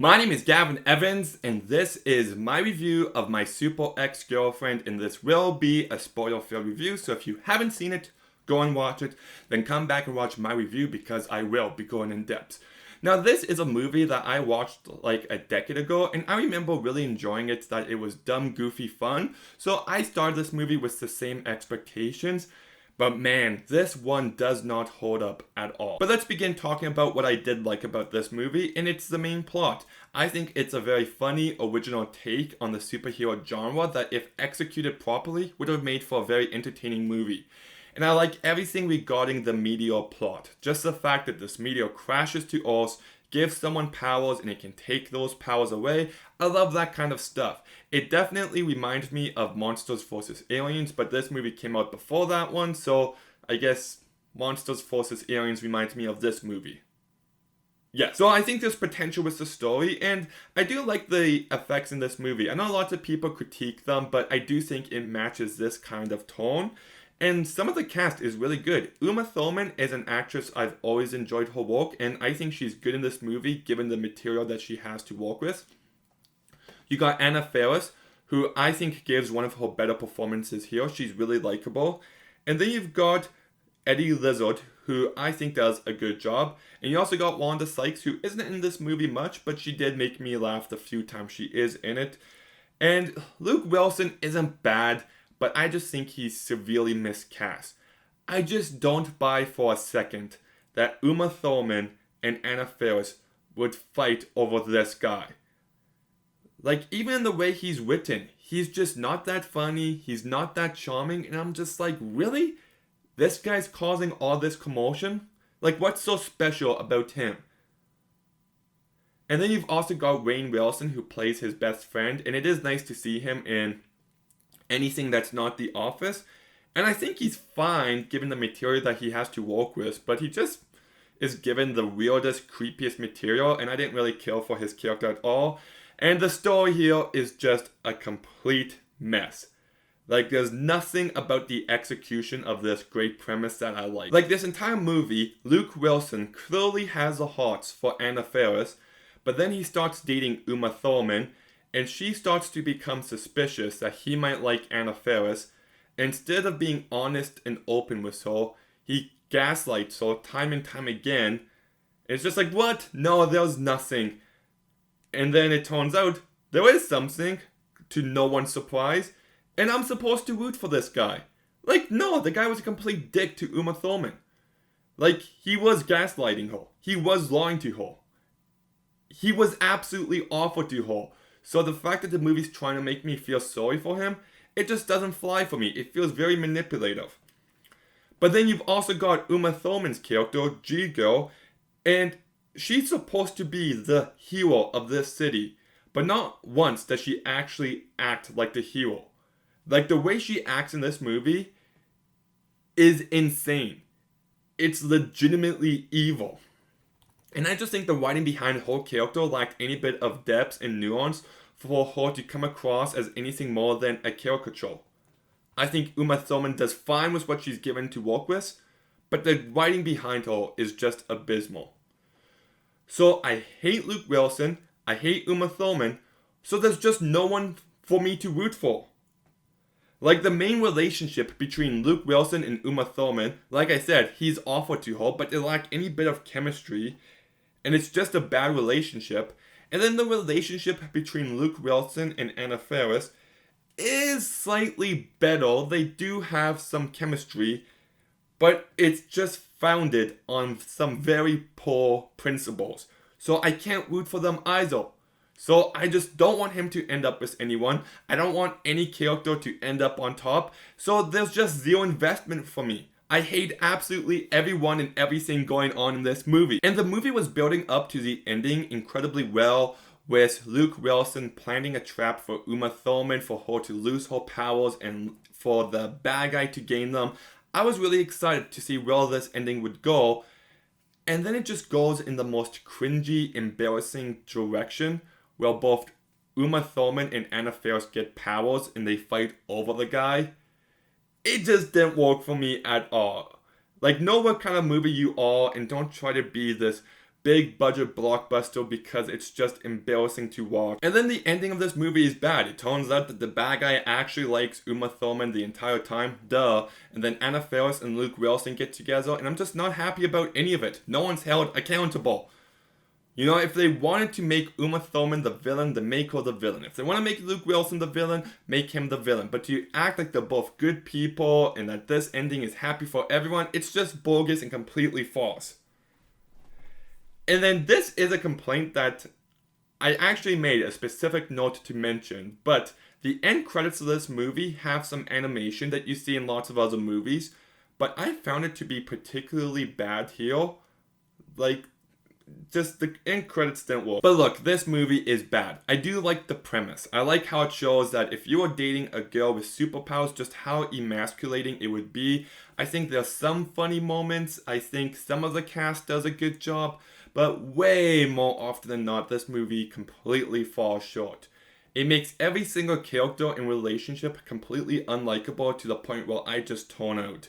My name is Gavin Evans, and this is my review of My Super Ex-Girlfriend, and this will be a spoiler-filled review, so if you haven't seen it, go and watch it, then come back and watch my review because I will be going in depth. Now, this is a movie that I watched like a decade ago, and I remember really enjoying it, that it was dumb, goofy fun, so I started this movie with the same expectations. But man, this one does not hold up at all. But let's begin talking about what I did like about this movie, and it's the main plot. I think it's a very funny, original take on the superhero genre that, if executed properly, would have made for a very entertaining movie. And I like everything regarding the meteor plot. Just the fact that this meteor crashes to Earth, gives someone powers, and it can take those powers away. I love that kind of stuff. It definitely reminds me of Monsters vs. Aliens, but this movie came out before that one, so I guess Monsters vs. Aliens reminds me of this movie. Yeah, so I think there's potential with the story, and I do like the effects in this movie. I know lots of people critique them, but I do think it matches this kind of tone. And some of the cast is really good. Uma Thurman is an actress I've always enjoyed her work, and I think she's good in this movie given the material that she has to work with. You got Anna Faris, who I think gives one of her better performances here. She's really likable. And then you've got Eddie Izzard, who I think does a good job. And you also got Wanda Sykes, who isn't in this movie much, but she did make me laugh the few times she is in it. And Luke Wilson isn't bad, but I just think he's severely miscast. I just don't buy for a second that Uma Thurman and Anna Faris would fight over this guy. Like, even in the way he's written, he's just not that funny, he's not that charming, and I'm just like, really? This guy's causing all this commotion? Like, what's so special about him? And then you've also got Rainn Wilson, who plays his best friend, and it is nice to see him in anything that's not The Office. And I think he's fine given the material that he has to work with, but he just is given the weirdest, creepiest material, and I didn't really care for his character at all. And the story here is just a complete mess. Like, there's nothing about the execution of this great premise that I like. Like, this entire movie, Luke Wilson clearly has the hots for Anna Faris, but then he starts dating Uma Thurman, and she starts to become suspicious that he might like Anna Faris. Instead of being honest and open with her, he gaslights her time and time again. It's just like, what? No, there's nothing. And then it turns out there is something, to no one's surprise, and I'm supposed to root for this guy. Like, no, the guy was a complete dick to Uma Thurman. Like, he was gaslighting her. He was lying to her. He was absolutely awful to her. So the fact that the movie's trying to make me feel sorry for him, it just doesn't fly for me. It feels very manipulative. But then you've also got Uma Thurman's character, G-Girl, and she's supposed to be the hero of this city. But not once does she actually act like the hero. Like, the way she acts in this movie is insane. It's legitimately evil. And I just think the writing behind her character lacked any bit of depth and nuance for her to come across as anything more than a caricature. I think Uma Thurman does fine with what she's given to work with, but the writing behind her is just abysmal. So I hate Luke Wilson, I hate Uma Thurman, so there's just no one for me to root for. Like, the main relationship between Luke Wilson and Uma Thurman, like I said, he's awful to her, but they lack any bit of chemistry, and it's just a bad relationship. And then the relationship between Luke Wilson and Anna Faris is slightly better. They do have some chemistry, but it's just founded on some very poor principles. So I can't root for them either. So I just don't want him to end up with anyone. I don't want any character to end up on top. So there's just zero investment for me. I hate absolutely everyone and everything going on in this movie. And the movie was building up to the ending incredibly well, with Luke Wilson planting a trap for Uma Thurman for her to lose her powers and for the bad guy to gain them. I was really excited to see where this ending would go. And then it just goes in the most cringy, embarrassing direction, where both Uma Thurman and Anna Faris get powers and they fight over the guy. It just didn't work for me at all. Like, know what kind of movie you are and don't try to be this big budget blockbuster because it's just embarrassing to watch. And then the ending of this movie is bad. It turns out that the bad guy actually likes Uma Thurman the entire time, duh. And then Anna Faris and Luke Wilson get together, and I'm just not happy about any of it. No one's held accountable. You know, if they wanted to make Uma Thurman the villain, then make her the villain. If they want to make Luke Wilson the villain, make him the villain. But to act like they're both good people and that this ending is happy for everyone, it's just bogus and completely false. And then this is a complaint that I actually made a specific note to mention, but the end credits of this movie have some animation that you see in lots of other movies, but I found it to be particularly bad here. Like, just the end credits didn't work. But look, this movie is bad. I do like the premise. I like how it shows that if you are dating a girl with superpowers, just how emasculating it would be. I think there's some funny moments. I think some of the cast does a good job. But way more often than not, this movie completely falls short. It makes every single character and relationship completely unlikable to the point where I just tune out.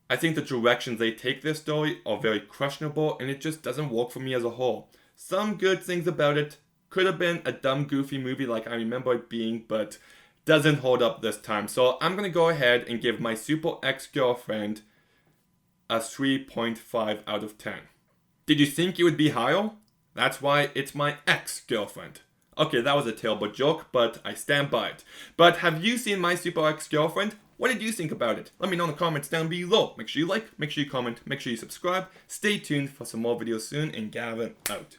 I think the directions they take this story are very questionable, and it just doesn't work for me as a whole. Some good things about it. Could have been a dumb, goofy movie like I remember it being, but doesn't hold up this time. So I'm going to go ahead and give my Super Ex-Girlfriend a 3.5 out of 10. Did you think it would be higher? That's why it's my ex-girlfriend. Okay, that was a terrible joke, but I stand by it. But have you seen my Super Ex-Girlfriend? What did you think about it? Let me know in the comments down below. Make sure you like, make sure you comment, make sure you subscribe. Stay tuned for some more videos soon, and Gavin out.